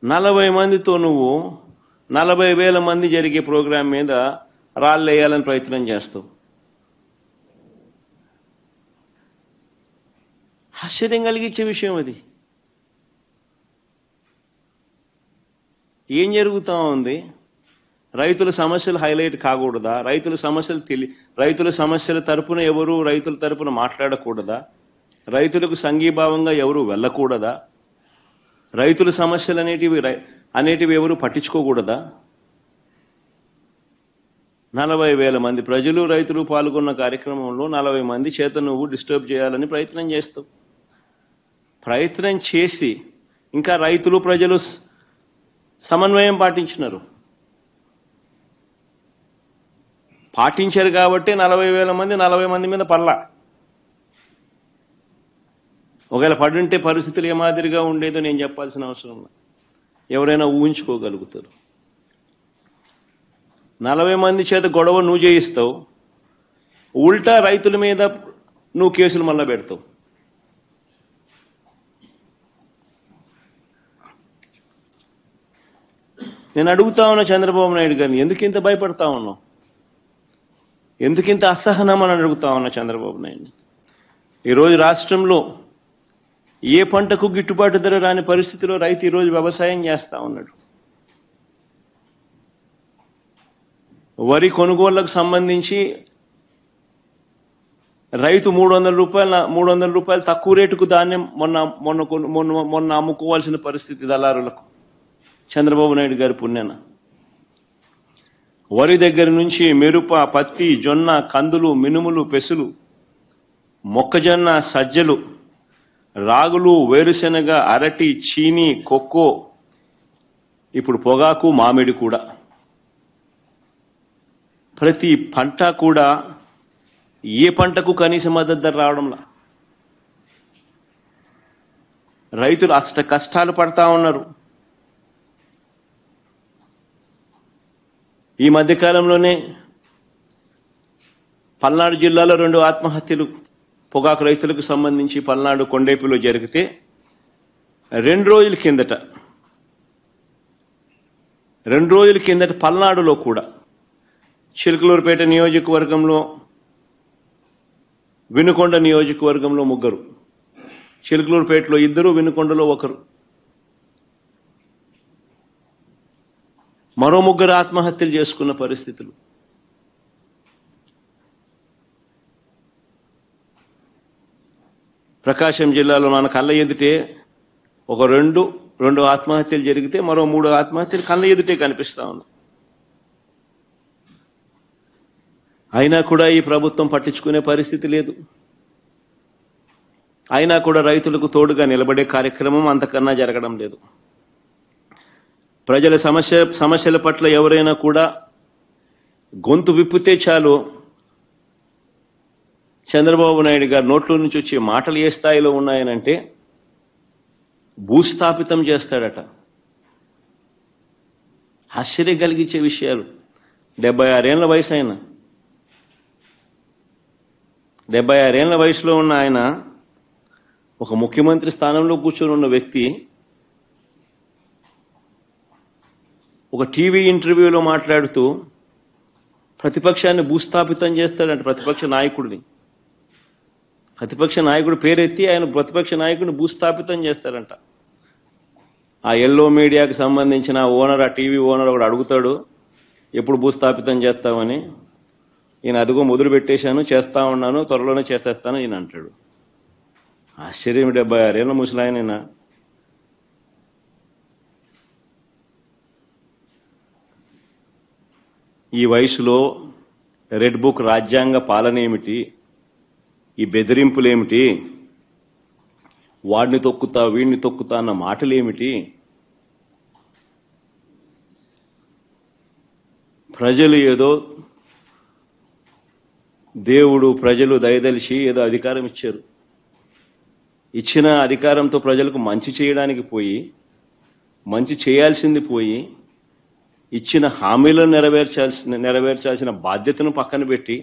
40 మందితో నువ్వు 40,000 మంది జరిగే ప్రోగ్రాం మీద రాళ్ళు వేయాలని ప్రయత్నం చేస్తావు. ఆశ్చర్యం కలిగించే విషయం అది. ఏం జరుగుతూ ఉంది? రైతుల సమస్యలు హైలైట్ కాకూడదా? రైతుల సమస్యల తరపున ఎవరు రైతుల తరపున మాట్లాడకూడదా? రైతులకు సంఘీభావంగా ఎవరు వెళ్ళకూడదా? రైతుల సమస్యలు అనేటివి ఎవరు పట్టించుకోకూడదా? 40,000 మంది ప్రజలు రైతులు పాల్గొన్న కార్యక్రమంలో 40 మంది చేత నువ్వు డిస్టర్బ్ చేయాలని ప్రయత్నం చేస్తావు. ప్రయత్నం చేసి ఇంకా రైతులు ప్రజలు సమన్వయం పాటించారు కాబట్టి 40,000 మంది 40 మంది మీద పడలా. ఒకవేళ పడుంటే పరిస్థితులు ఏ మాదిరిగా ఉండేదో నేను చెప్పాల్సిన అవసరం లేదు. ఎవరైనా ఊహించుకోగలుగుతారు. 40 మంది చేత గొడవ నువ్వు చేయిస్తావు, ఉల్టా రైతుల మీద నువ్వు కేసులు మళ్ళా పెడతావు. నేను అడుగుతా ఉన్నా చంద్రబాబు నాయుడు గారిని, ఎందుకింత భయపడతా ఉన్నావు? ఎందుకింత అసహనం అని అడుగుతా ఉన్నా చంద్రబాబు నాయుడు. ఈరోజు రాష్ట్రంలో ఏ పంటకు గిట్టుబాటు ధర రాని పరిస్థితిలో రైతు ఈరోజు వ్యవసాయం చేస్తూ ఉన్నాడు. వరి కొనుగోళ్లకు సంబంధించి రైతు 300 రూపాయలు తక్కువ రేటుకు ధాన్యం మొన్న అమ్ముకోవాల్సిన పరిస్థితి దళారులకు. చంద్రబాబు నాయుడు గారి పుణ్యాన వరి దగ్గర నుంచి మిరప, పత్తి, జొన్న, కందులు, మినుములు, పెసులు, మొక్కజొన్న, సజ్జలు, రాగులు, వేరుశెనగ, అరటి, చీని, కొక్కో, ఇప్పుడు పొగాకు, మామిడి కూడా, ప్రతి పంట కూడా ఏ పంటకు కనీస మద్దతు ధర రావడంలా. రైతులు అష్ట కష్టాలు పడతా ఉన్నారు. ఈ మధ్యకాలంలోనే పల్నాడు జిల్లాలో 2 ఆత్మహత్యలు పొగాకు రైతులకు సంబంధించి పల్నాడు కొండేపిలో జరిగితే 2 రోజుల కిందట పల్నాడులో కూడా చిలకలూరుపేట నియోజకవర్గంలో, వినుకొండ నియోజకవర్గంలో 3, చిలకలూరుపేటలో 2, వినుకొండలో 1, మరో 3 ఆత్మహత్యలు చేసుకున్న పరిస్థితులు. ప్రకాశం జిల్లాలో మన కళ్ళ ఎదుటే ఒక 2 ఆత్మహత్యలు జరిగితే మరో 3 ఆత్మహత్యలు కళ్ళ ఎదుటే కనిపిస్తా ఉన్నాయి. అయినా కూడా ఈ ప్రభుత్వం పట్టించుకునే పరిస్థితి లేదు. అయినా కూడా రైతులకు తోడుగా నిలబడే కార్యక్రమం అంతకన్నా జరగడం లేదు. ప్రజల సమస్యల పట్ల ఎవరైనా కూడా గొంతు విప్పితే చాలు చంద్రబాబు నాయుడు గారు నోట్లో నుంచి వచ్చే మాటలు ఏ స్థాయిలో ఉన్నాయనంటే భూస్థాపితం చేస్తాడట. ఆశ్చర్యం కలిగించే విషయాలు. 76 ఏళ్ల వయసు ఆయన, 76 ఏళ్ల వయసులో ఉన్న ఆయన, ఒక ముఖ్యమంత్రి స్థానంలో కూర్చొని ఉన్న వ్యక్తి ఒక టీవీ ఇంటర్వ్యూలో మాట్లాడుతూ ప్రతిపక్షాన్ని భూస్థాపితం చేస్తాడంట. ప్రతిపక్ష నాయకుడు పేరెత్తి ఆయన ప్రతిపక్ష నాయకుడిని భూస్థాపితం చేస్తాడంట. ఆ ఎల్లో మీడియాకి సంబంధించిన ఓనర్, ఆ టీవీ ఓనర్ ఒకడు అడుగుతాడు, ఎప్పుడు భూస్థాపితం చేస్తామని. ఈయన అదిగో మొదలు పెట్టేశాను, చేస్తా ఉన్నాను, త్వరలోనే చేసేస్తాను ఈయన అంటాడు. ఆశ్చర్యం. 76 ఏళ్ల ముసలాయన. ఈ వయసులో రెడ్ బుక్ రాజ్యాంగ పాలన ఏమిటి, ఈ బెదిరింపులేమిటి, వాడిని తొక్కుతా వీడిని తొక్కుతా అన్న మాటలేమిటి? ప్రజలు ఏదో దేవుడు ప్రజలు దయదలిచి ఏదో అధికారం ఇచ్చారు. ఇచ్చిన అధికారంతో ప్రజలకు మంచి చేయడానికి పోయి, మంచి చేయాల్సింది పోయి, ఇచ్చిన హామీలను నెరవేర్చాల్సిన బాధ్యతను పక్కన పెట్టి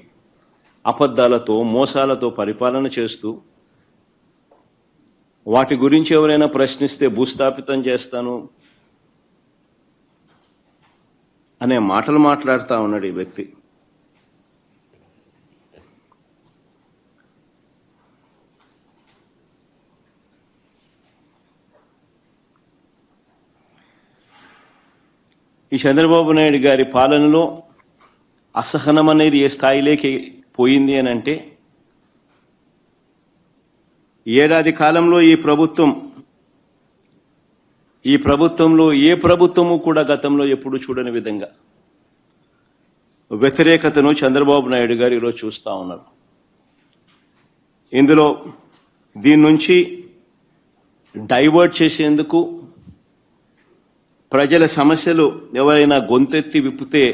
అబద్ధాలతో మోసాలతో పరిపాలన చేస్తూ, వాటి గురించి ఎవరైనా ప్రశ్నిస్తే భూస్థాపితం చేస్తాను, అనే మాటలు మాట్లాడుతూ ఉన్నాడు ఈ వ్యక్తి. ఈ చంద్రబాబు నాయుడు గారి పాలనలో అసహనం అనేది ఏ స్థాయిలోకి పోయింది అని అంటే, ఏడాది కాలంలో ఈ ప్రభుత్వంలో ఏ ప్రభుత్వము కూడా గతంలో ఎప్పుడు చూడని విధంగా వ్యతిరేకతను చంద్రబాబు నాయుడు గారు ఈరోజు చూస్తూ ఉన్నారు. ఇందులో దీని నుంచి డైవర్ట్ చేసేందుకు, ప్రజల సమస్యలు ఎవరైనా గొంతెత్తి విప్పితే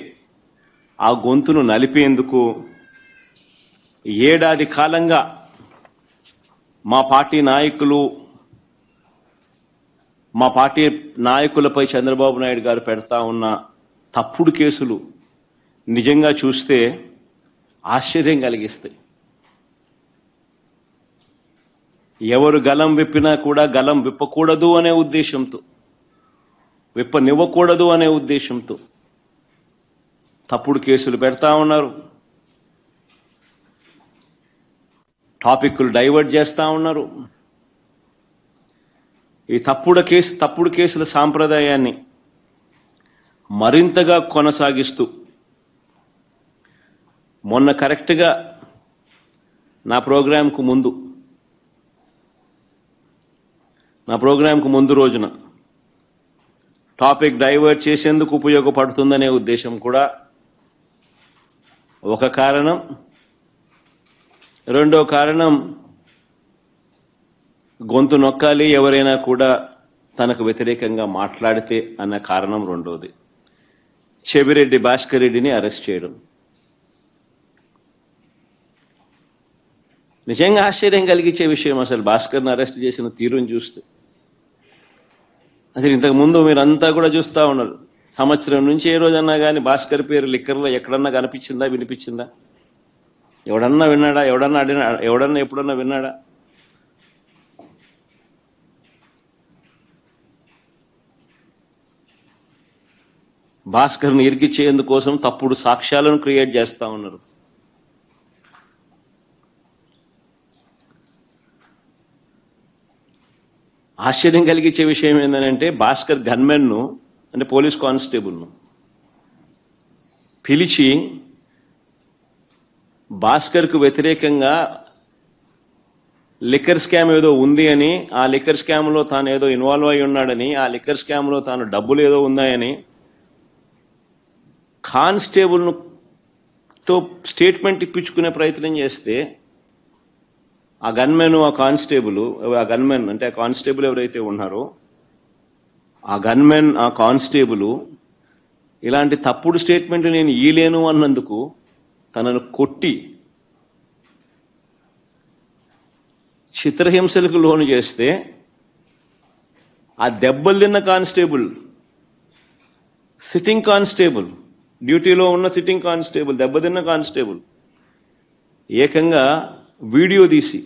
ఆ గొంతును నలిపేందుకు ఏడాది కాలంగా మా పార్టీ నాయకులపై చంద్రబాబు నాయుడు గారు పెడతా ఉన్న తప్పుడు కేసులు నిజంగా చూస్తే ఆశ్చర్యం కలిగిస్తాయి. ఎవరు గలం విప్పినా కూడా గలం విప్పకూడదు అనే ఉద్దేశంతో, విప్పనివ్వకూడదు అనే ఉద్దేశంతో తప్పుడు కేసులు పెడతా ఉన్నారు, టాపిక్లు డైవర్ట్ చేస్తూ ఉన్నారు. ఈ తప్పుడు కేసుల సాంప్రదాయాన్ని మరింతగా కొనసాగిస్తూ మొన్న కరెక్ట్గా నా ప్రోగ్రాంకు ముందు రోజున టాపిక్ డైవర్ట్ చేసేందుకు ఉపయోగపడుతుందనే ఉద్దేశం కూడా ఒక కారణం. రెండో కారణం, గొంతు నొక్కాలి ఎవరైనా కూడా తనకు వ్యతిరేకంగా మాట్లాడితే అన్న కారణం రెండోది. చెవిరెడ్డి భాస్కర్ రెడ్డిని అరెస్ట్ చేయడం నిజంగా ఆశ్చర్యం కలిగించే విషయం. అసలు భాస్కర్ని అరెస్ట్ చేసిన తీరుని చూస్తే అసలు ఇంతకుముందు మీరంతా కూడా చూస్తూ ఉన్నారు. సంవత్సరం నుంచి ఏ రోజన్నా కానీ భాస్కర్ పేరు లిక్కర్లో ఎక్కడన్నా కనిపించిందా, వినిపించిందా? ఎవడన్నా విన్నాడా? ఎవడన్నా ఎప్పుడన్నా విన్నాడా? భాస్కర్ని ఇరికిచ్చేందుకోసం తప్పుడు సాక్ష్యాలను క్రియేట్ చేస్తూ ఉన్నారు. ఆశ్చర్యం కలిగించే విషయం ఏంటంటే, భాస్కర్ గన్మెన్ను అంటే పోలీస్ కానిస్టేబుల్ను పిలిచి భాస్కర్కు వ్యతిరేకంగా లిక్కర్ స్కామ్ ఏదో ఉంది అని, ఆ లిక్కర్ స్కామ్లో తాను ఏదో ఇన్వాల్వ్ అయి ఉన్నాడని, ఆ లిక్కర్ స్కామ్లో తాను డబ్బులు ఏదో ఉన్నాయని కానిస్టేబుల్తో స్టేట్మెంట్ ఇప్పించుకునే ప్రయత్నం చేస్తే ఆ గన్మెన్ ఆ కానిస్టేబుల్ ఎవరైతే ఉన్నారో ఆ గన్మెన్ ఆ కానిస్టేబుల్ ఇలాంటి తప్పుడు స్టేట్మెంట్ నేను ఇయ్యలేను అన్నందుకు తనను కొట్టి చిత్రహింసలకు లోను చేస్తే ఆ దెబ్బలు తిన్న కానిస్టేబుల్, సిట్టింగ్ కానిస్టేబుల్, డ్యూటీలో ఉన్న సిట్టింగ్ కానిస్టేబుల్, దెబ్బతిన్న కానిస్టేబుల్ ఏకంగా వీడియో తీసి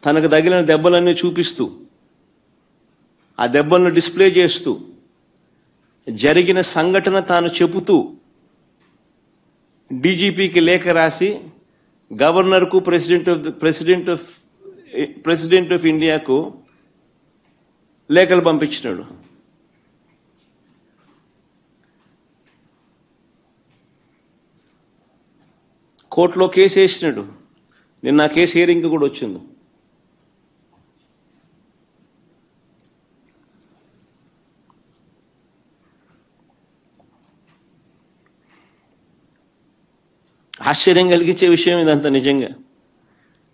తనకు తగిలిన దెబ్బలన్నీ చూపిస్తూ, ఆ దెబ్బలను డిస్ప్లే చేస్తూ, జరిగిన సంఘటన తాను చెబుతూ డీజీపీకి లేఖ రాసి గవర్నర్కు, ప్రెసిడెంట్ ఆఫ్ ఇండియాకు లేఖలు పంపించినాడు. కోర్టులో కేసు వేసినాడు. నిన్న ఆ కేసు హియరింగ్ కూడా వచ్చింది. ఆశ్చర్యం కలిగించే విషయం ఇదంతా నిజంగా.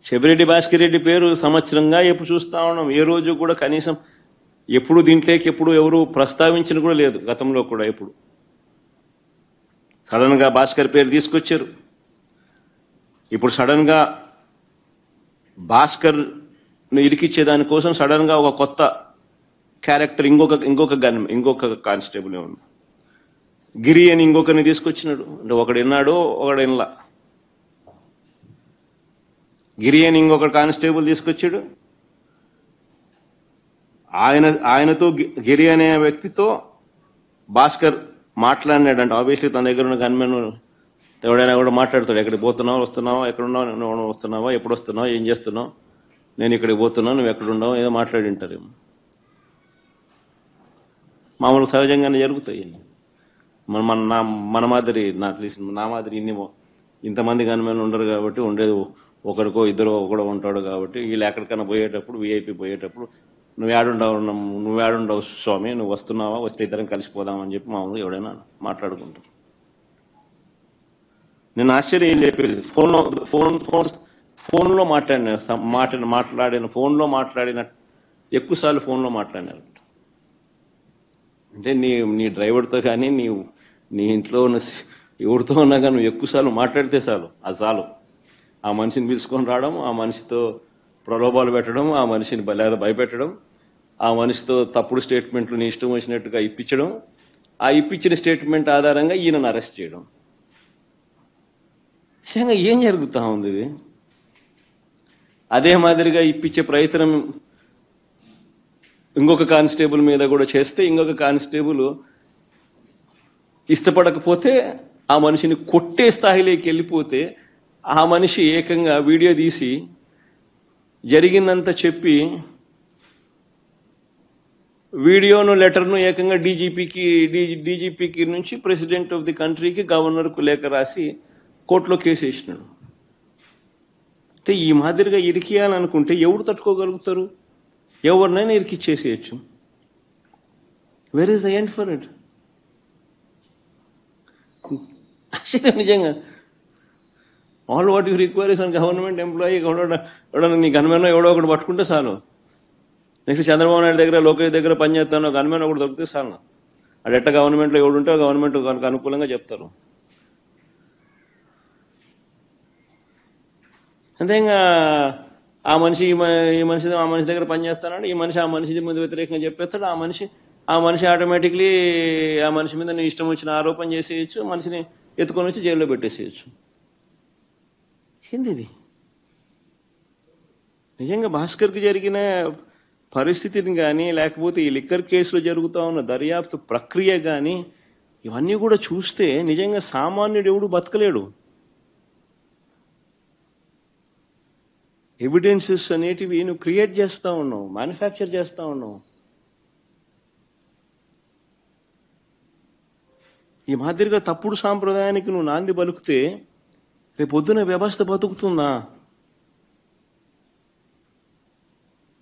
చెవిరెడ్డి భాస్కర్ రెడ్డి పేరు సంవత్సరంగా ఎప్పుడు చూస్తూ ఉన్నాం. ఏ రోజు కూడా కనీసం ఎప్పుడు దీంట్లోకి ఎప్పుడు ఎవరు ప్రస్తావించిన కూడా లేదు. గతంలో కూడా ఎప్పుడు సడన్గా భాస్కర్ పేరు తీసుకొచ్చారు. ఇప్పుడు సడన్గా భాస్కర్ను ఇరికిచ్చేదానికోసం సడన్గా ఒక కొత్త క్యారెక్టర్, ఇంకొక కానిస్టేబుల్ ఉంది, గిరి అని ఇంకొకరిని తీసుకొచ్చినాడు. అంటే ఒకడు విన్నాడు, ఒకడు వినలా. గిరి అని ఇంకొక కానిస్టేబుల్ తీసుకొచ్చాడు. ఆయనతో గిరి అనే వ్యక్తితో భాస్కర్ మాట్లాడినాడంటే ఆబ్వియస్లీ తన దగ్గర ఉన్న గన్మెన్ ఎవడైనా కూడా మాట్లాడతాడు. ఎక్కడికి పోతున్నావు, వస్తున్నావా, ఎక్కడున్నావు, నువ్వు వస్తున్నావా, ఎప్పుడు వస్తున్నావు, ఏం చేస్తున్నావు, నేను ఇక్కడికి పోతున్నావు, నువ్వు ఎక్కడున్నావు, ఏదో మాట్లాడి ఉంటారేమో. మామూలు సహజంగానే జరుగుతాయి. మన మాదిరి నాకు తెలిసిన నా మాదిరి ఇంతమంది గన్మెన్ ఉండరు కాబట్టి, ఉండేది ఒకరికో ఇద్దరు ఒకడో ఉంటాడు కాబట్టి, వీళ్ళు ఎక్కడికైనా పోయేటప్పుడు వీఐపీ పోయేటప్పుడు నువ్వేడుండవు స్వామి, నువ్వు వస్తున్నావా, వస్తే ఇద్దరం కలిసిపోదామని చెప్పి మామూలుగా ఎవడైనా మాట్లాడుకుంటారు. నేను ఆశ్చర్యం చెప్పేది ఫోన్లో మాట్లాడిన ఎక్కువసార్లు ఫోన్లో మాట్లాడినారు. అంటే నీ డ్రైవర్తో కానీ నీ ఇంట్లో ఉన్న ఎవరితో ఉన్నా కానీ నువ్వు ఎక్కువసార్లు మాట్లాడితే చాలు. ఆ మనిషిని పిలుచుకొని రావడం, ఆ మనిషితో ప్రలోభాలు పెట్టడం, ఆ మనిషిని లేదా భయపెట్టడం, ఆ మనిషితో తప్పుడు స్టేట్మెంట్లు నీ ఇష్టం వచ్చినట్టుగా ఇప్పించడం, ఆ ఇప్పించిన స్టేట్మెంట్ ఆధారంగా ఈయనను అరెస్ట్ చేయడం. నిజంగా ఏం జరుగుతూ ఉంది ఇది? అదే మాదిరిగా ఇప్పించే ప్రయత్నం ఇంకొక కానిస్టేబుల్ మీద కూడా చేస్తే, ఇంకొక కానిస్టేబుల్ ఇష్టపడకపోతే ఆ మనిషిని కొట్టే స్థాయిలోకి వెళ్ళిపోతే, ఆ మనిషి ఏకంగా వీడియో తీసి జరిగిందంతా చెప్పి వీడియోను లెటర్ను ఏకంగా డీజీపీకి నుంచి ప్రెసిడెంట్ ఆఫ్ ది కంట్రీకి గవర్నర్కు లేఖ రాసి కోర్టులో కేసు వేసినాడు. అంటే ఈ మాదిరిగా ఇరికియాలనుకుంటే ఎవరు తట్టుకోగలుగుతారు? ఎవరినైనా ఇరికిచ్చేసేయచ్చు. Where is the end for it? నిజంగా all what you require is government employee ఎవడన్నా నీ గన్మెన్ ఎవడో ఒకటి పట్టుకుంటే చాలు. నెక్స్ట్ చంద్రబాబు నాయుడు దగ్గర, లోకేష్ దగ్గర పనిచేస్తాను గన్మెన్ ఒకటి దొరికితే చాలు. అది ఎట్లా గవర్నమెంట్లో ఎవడుంటే గవర్నమెంట్ కనుక అనుకూలంగా చెప్తారు. అంతే ఇంకా ఆ మనిషి ఈ మనిషి దగ్గర పనిచేస్తానంటే ఈ మనిషి ఆ మనిషి ముందు వ్యతిరేకంగా చెప్పేస్తాడు. ఆ మనిషి ఆటోమేటిక్లీ ఆ మనిషి మీద నీ ఇష్టం వచ్చిన ఆరోపణ చేసేయచ్చు, మనిషిని ఎత్తుకొని వచ్చి జైల్లో పెట్టేసేయచ్చు. ఏంది ఇది? నిజంగా భాస్కర్కి జరిగిన పరిస్థితిని కానీ, లేకపోతే ఈ లిక్కర్ కేసులో జరుగుతూ ఉన్న దర్యాప్తు ప్రక్రియ కానీ, ఇవన్నీ కూడా చూస్తే నిజంగా సామాన్యుడు ఎవడు బతకలేడు. ఎవిడెన్సెస్ అనేటివి నువ్వు క్రియేట్ చేస్తూ ఉన్నావు, మ్యానుఫ్యాక్చర్ చేస్తూ ఉన్నావు. ఈ మాదిరిగా తప్పుడు సాంప్రదాయానికి నువ్వు నాంది పలుకుతే రేపు పొద్దున వ్యవస్థ బతుకుతుందా?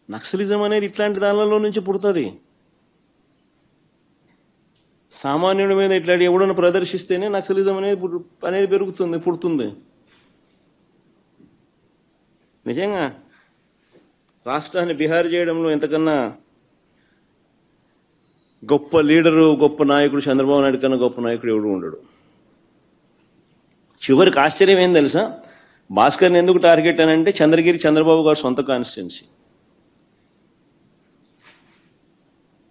నక్సలిజం అనేది ఇట్లాంటి దానిలో నుంచి పుడుతుంది. సామాన్యుడి మీద ఇట్లాంటి ఎవడన్నా ప్రదర్శిస్తేనే నక్సలిజం అనేది పుడుతుంది. నిజంగా రాష్ట్రాన్ని బిహార్ చేయడంలో ఎంతకన్నా గొప్ప లీడరు, గొప్ప నాయకుడు చంద్రబాబు నాయుడు కన్నా గొప్ప నాయకుడు ఎవడు ఉండడు. చివరికి ఆశ్చర్యం ఏం తెలుసా? భాస్కర్ని ఎందుకు టార్గెట్ అని అంటే చంద్రగిరి చంద్రబాబు గారు సొంత కాన్స్టిట్యున్సీ.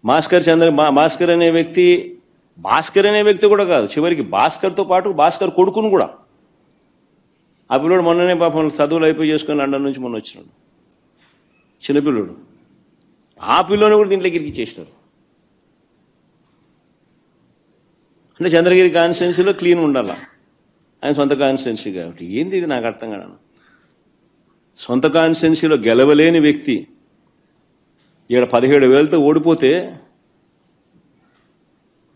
భాస్కర్ అనే వ్యక్తి కూడా కాదు, చివరికి భాస్కర్తో పాటు భాస్కర్ కొడుకును కూడా. ఆ పిల్లోడు మొన్ననే పాపం చదువులు అయిపోయి చేసుకుని లండన్ నుంచి మొన్న వచ్చినాడు, చిన్నపిల్లోడు. ఆ పిల్లోని కూడా దీంట్లోకి ఇరికిచ్చేసినారు. అంటే చంద్రగిరి కాన్స్టిట్యున్సీలో క్లీన్ ఉండాలా, ఆయన సొంత కాన్స్టిట్యున్సీ కాబట్టి. ఏంది ఇది? నాకు అర్థం కాదు. సొంత కాన్స్టిట్యున్సీలో గెలవలేని వ్యక్తి ఇక్కడ 17,000తో ఓడిపోతే,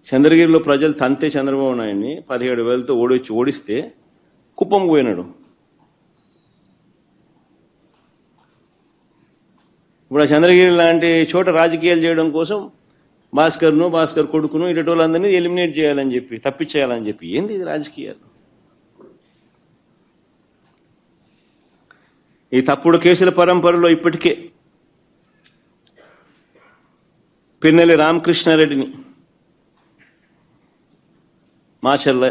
చంద్రగిరిలో ప్రజలు తంతే చంద్రబాబు నాయుడిని 17,000తో ఓడిస్తే కుప్పం పోయినాడు. ఇప్పుడు ఆ చంద్రగిరి లాంటి చోట రాజకీయాలు చేయడం కోసం భాస్కర్ కొడుకును ఇటు వాళ్ళందరినీ ఎలిమినేట్ చేయాలని చెప్పి, తప్పించేయాలని చెప్పి. ఏంది ఇది రాజకీయాలు? ఈ తప్పుడు కేసుల పరంపరలో ఇప్పటికే పిన్నెల్లి రామకృష్ణారెడ్డిని Macherla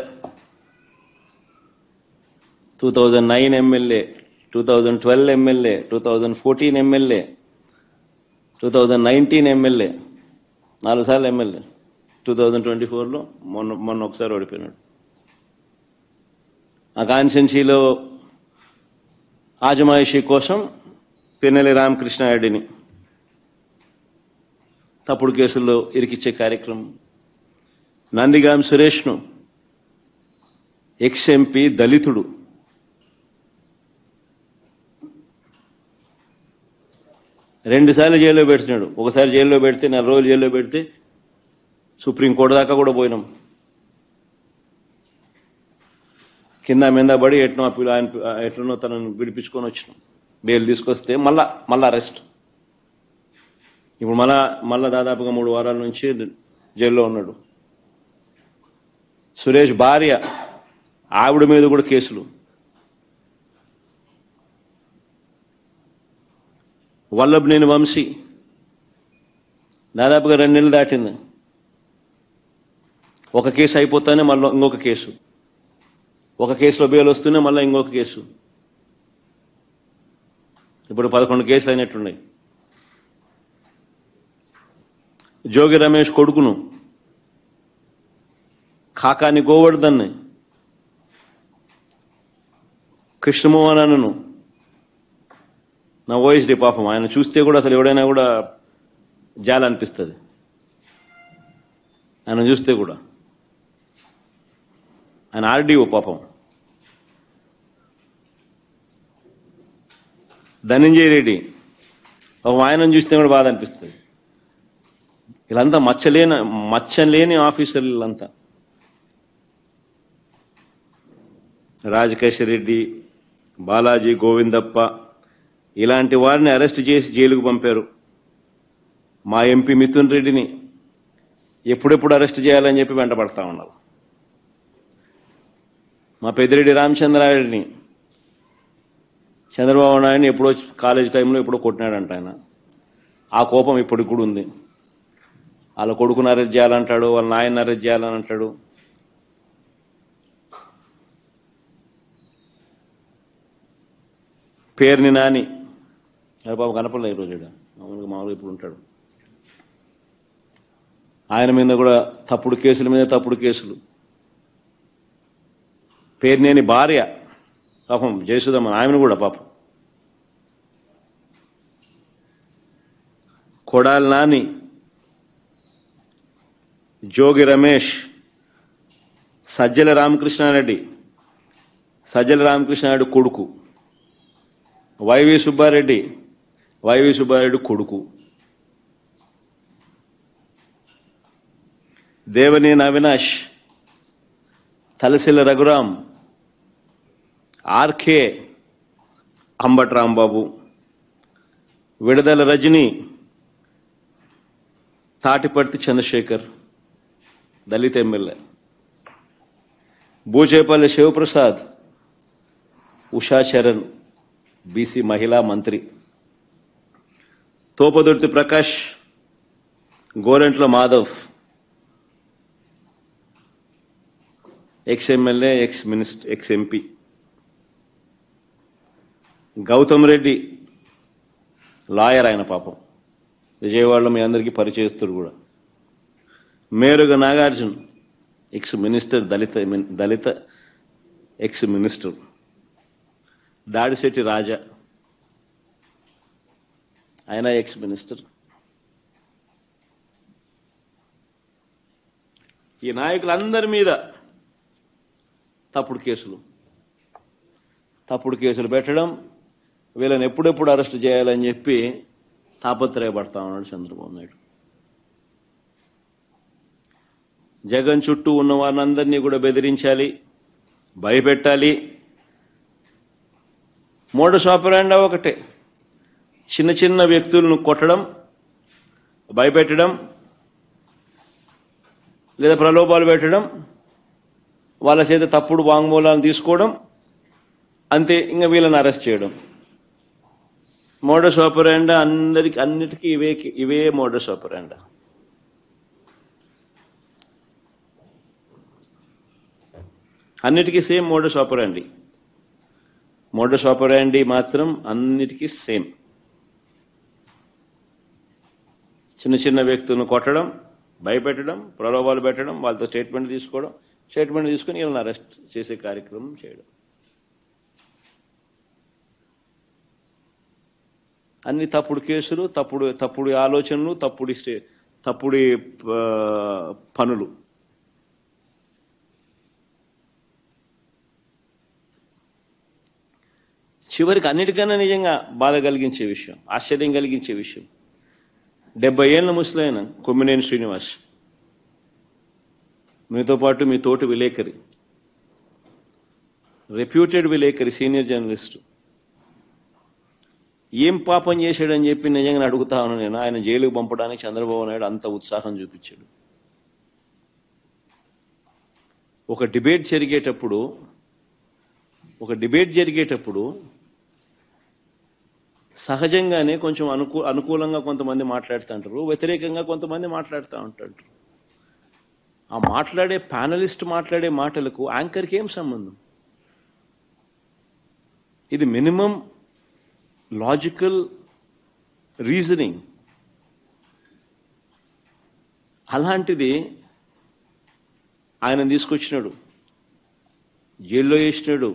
2009 MLA, 2012 MLA, 2014 MLA, 2019 MLA, 4 సార్లు ఎమ్మెల్యే. 2024లో మొన్న ఒకసారి ఓడిపోయినాడు. ఆ కాన్స్టిట్యున్సీలో ఆజమాయిషీ కోసం పిన్నెల్లి రామకృష్ణారెడ్డిని తప్పుడు కేసుల్లో ఇరికిచ్చే కార్యక్రమం నందిగాం సురేష్ను, ఎక్స్ ఎంపీ, దళితుడు, రెండుసార్లు జైల్లో పెడుతున్నాడు. ఒకసారి జైల్లో పెడితే 4 రోజులు జైల్లో పెడితే సుప్రీంకోర్టు దాకా కూడా పోయినాం. కింద మీద పడి ఎట్లనో తనను విడిపించుకొని వచ్చినాం. బెయిల్ తీసుకొస్తే మళ్ళా అరెస్ట్. ఇప్పుడు మళ్ళా దాదాపుగా 3 వారాల నుంచి జైల్లో ఉన్నాడు. సురేష్ భార్య, ఆవిడ మీద కూడా కేసులు. వల్లభనేని వంశీ దాదాపుగా 2 నెలలు దాటింది. ఒక కేసు అయిపోతానే మళ్ళీ ఇంకొక కేసు, ఒక కేసులో బెయిల్ వస్తూనే మళ్ళీ ఇంకొక కేసు. ఇప్పుడు 11 కేసులు అయినట్టున్నాయి. జోగి రమేష్ కొడుకును, కాకాని గోవర్ధన్ని, కృష్ణమోహనను, నా ఓఎస్డి పాపం, ఆయన చూస్తే కూడా అసలు ఎవడైనా కూడా జాలి అనిపిస్తుంది. ఆయన చూస్తే కూడా ఆయన ఆర్డీఓ పాపం. ధనంజయ రెడ్డి పాపం, ఆయనను చూస్తే కూడా బాధ అనిపిస్తుంది. వీళ్ళంతా మచ్చలేని ఆఫీసర్లు వీళ్ళంతా. రాజకేశ్వర రెడ్డి, బాలాజీ, గోవిందప్ప ఇలాంటి వారిని అరెస్ట్ చేసి జైలుకు పంపారు. మా ఎంపీ మిథున్ రెడ్డిని ఎప్పుడెప్పుడు అరెస్ట్ చేయాలని చెప్పి వెంటపడతా ఉన్నారు. మా పెద్దిరెడ్డి రామచంద్రారెడ్డిని, చంద్రబాబు నాయుడిని ఎప్పుడో కాలేజ్ టైంలో ఎప్పుడో కొట్టినాడంట ఆయన. ఆ కోపం ఇప్పటికి కూడా ఉంది. వాళ్ళ కొడుకుని అరెస్ట్ చేయాలంటాడు, వాళ్ళ నాయన్ని అరెస్ట్ చేయాలని అంటాడు. పేరుని నాని పాపం కనపడలే ఈరోజు, మామూలుగా ఇప్పుడు ఉంటాడు. ఆయన మీద కూడా తప్పుడు కేసుల మీద తప్పుడు కేసులు. పేరునేని భార్య పాపం జయసుధమ్మ, ఆమెను కూడా పాపం. కొడాలి నాని, జోగి రమేష్, సజ్జల రామకృష్ణారెడ్డి కొడుకు, వైవి సుబ్బారెడ్డి కొడుకు, దేవనేని అవినాష్, తలసిల్ల రఘురాం, ఆర్కే అంబటి రాంబాబు, విడదల రజని, తాటిపర్తి చంద్రశేఖర్ దళిత ఎమ్మెల్యే, బూచేపల్లి శివప్రసాద్, ఉషా చరణ్ బీసీ మహిళా మంత్రి, Topudurthi Prakash, Gorantla Madhav ex MLA, ex MP, Gautam Reddy lawyer, ఆయన పాపం విజయవాడలో మీ అందరికీ పరిచయస్తుడు కూడా, మేరుగ నాగార్జున్ ఎక్స్ మినిస్టర్, దళిత ఎక్స్ మినిస్టర్, దాడిశెట్టి రాజా ఆయన ఎక్స్ మినిస్టర్. ఈ నాయకులందరి మీద తప్పుడు కేసులు పెట్టడం, వీళ్ళని ఎప్పుడెప్పుడు అరెస్ట్ చేయాలని చెప్పి తాపత్రయపడతా ఉన్నాడు చంద్రబాబు నాయుడు. జగన్ చుట్టూ ఉన్న వారినందరినీ కూడా బెదిరించాలి, భయపెట్టాలి. మోడస్ ఆపరాండా ఒకటే, చిన్న వ్యక్తులను కొట్టడం, భయపెట్టడం, లేదా ప్రలోభాలు పెట్టడం, వాళ్ళ చేత తప్పుడు వాంగ్మూలాలను తీసుకోవడం, అంతే. ఇంకా వీళ్ళని అరెస్ట్ చేయడం. మోడస్ ఆపరాండా అన్నిటికీ ఇవే మోడస్ ఆపరాండా. అన్నిటికీ సేమ్ మోడస్ ఆపరాండి. మోడస్ ఆపరాండి మాత్రం అన్నిటికీ సేమ్. చిన్న వ్యక్తులను కొట్టడం, భయపెట్టడం, ప్రలోభాలు పెట్టడం, వాళ్ళతో స్టేట్మెంట్ తీసుకొని వీళ్ళని అరెస్ట్ చేసే కార్యక్రమం చేయడం. అన్ని తప్పుడు కేసులు, తప్పుడు ఆలోచనలు, తప్పుడు పనులు. చివరికి అన్నిటికన్నా నిజంగా బాధ కలిగించే విషయం, ఆశ్చర్యం కలిగించే విషయం, 70 ఏళ్ళ ముసలైన కొమ్మినేని శ్రీనివాస్, మీతో పాటు మీ తోటి విలేకరి, రెప్యూటెడ్ విలేకరి, సీనియర్ జర్నలిస్టు, ఏం పాపం చేశాడని చెప్పి నిజంగా అడుగుతా ఉన్నాను నేను. ఆయన జైలుకు పంపడానికి చంద్రబాబు నాయుడు అంత ఉత్సాహం చూపించాడు. ఒక డిబేట్ జరిగేటప్పుడు సహజంగానే కొంచెం అనుకూలంగా కొంతమంది మాట్లాడుతూ ఉంటారు, వ్యతిరేకంగా కొంతమంది మాట్లాడుతూ ఉంటారు. ఆ మాట్లాడే ప్యానలిస్ట్ మాట్లాడే మాటలకు యాంకర్కి ఏం సంబంధం? ఇది మినిమం లాజికల్ రీజనింగ్. అలాంటిది ఆయన తీసుకొచ్చినాడు, జైల్లో వేసినాడు.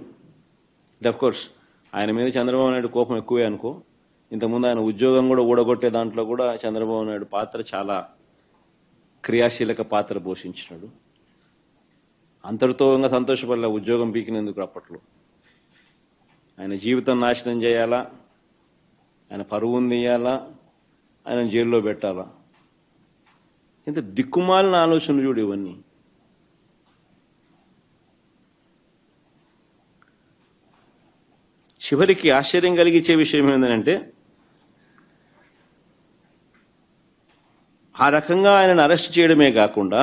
కోర్స్ ఆయన మీద చంద్రబాబు నాయుడు కోపం ఎక్కువే అనుకో. ఇంతకుముందు ఆయన ఉద్యోగం కూడా ఊడగొట్టే దాంట్లో కూడా చంద్రబాబు నాయుడు పాత్ర చాలా క్రియాశీలక పాత్ర పోషించినాడు. అంతటితో ఇంకా సంతోషపడలే ఉద్యోగం పీకినందుకు. అప్పట్లో ఆయన జీవితం నాశనం చేయాలా, ఆయన పరువును తీయాలా, ఆయన జైల్లో పెట్టాలా? ఇంత దిక్కుమాలిన ఆలోచనలు చూడు ఇవన్నీ. చివరికి ఆశ్చర్యం కలిగించే విషయం ఏంటంటే, ఆ రకంగా ఆయనను అరెస్ట్ చేయడమే కాకుండా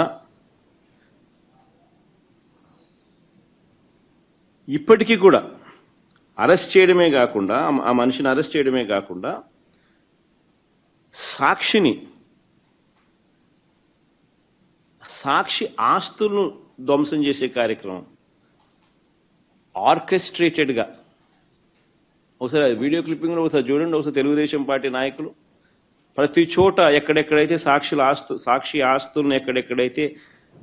ఇప్పటికీ కూడా అరెస్ట్ చేయడమే కాకుండా, ఆ మనిషిని అరెస్ట్ చేయడమే కాకుండా సాక్షి ఆస్తులను ధ్వంసం చేసే కార్యక్రమం ఆర్కెస్ట్రేటెడ్గా. ఒకసారి వీడియో క్లిప్పింగ్లో ఒకసారి చూడండి. ఒకసారి తెలుగుదేశం పార్టీ నాయకులు ప్రతి చోట ఎక్కడెక్కడైతే సాక్షి ఆస్తులను ఎక్కడెక్కడైతే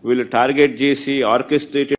వీళ్ళు టార్గెట్ చేసి ఆర్కెస్ట్రేటెడ్